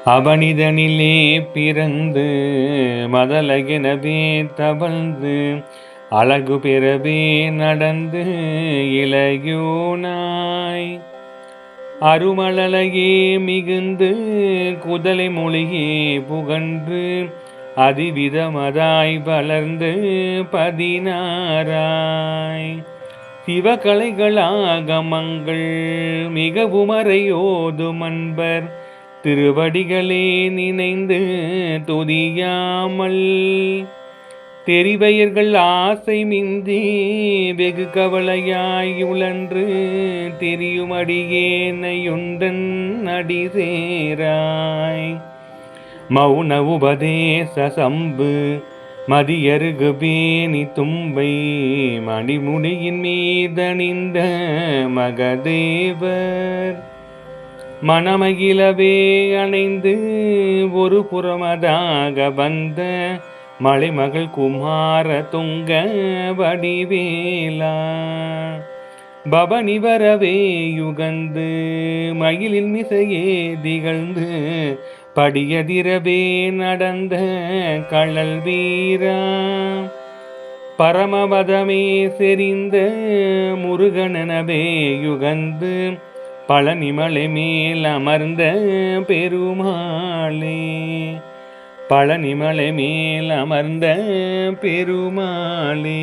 அவனிதனிலே பிறந்து மதலகெனவே தவழ்ந்து அழகு பெறவே நடந்து இளையோனாய் அருமழலையே மிகுந்து குதலை மொழியே புகன்று அதிவிதமதாய் வளர்ந்து 16 சிவகலைகளாகமங்கள் மிகவும் அறையோதும் அன்பர் திருவடிகளே நினைந்து துதியாமல் தெரிவயர்கள் ஆசை மிந்தி வெகு கவலையாய் உழன்று தெரியும் அடியேனையுண்டன் அடி சேராய் மௌன உபதேச சம்பு மதியருகு பேணி தும்பை மணிமுடியின் மீதணிந்த மகதேவர் மணமகிழவே அணைந்து ஒரு புறமதாக வந்த மலைமகள் குமார துங்க வடிவேலா பவனி வரவே யுகந்து மயிலின் மிசையே திகழ்ந்து படியதிரவே நடந்த கழல் வீரா பரமபதமே செறிந்த முருகனவே யுகந்து பழனிமலை மேல் அமர்ந்த பெருமாளே பழனிமலை மேல் அமர்ந்த பெருமாளே.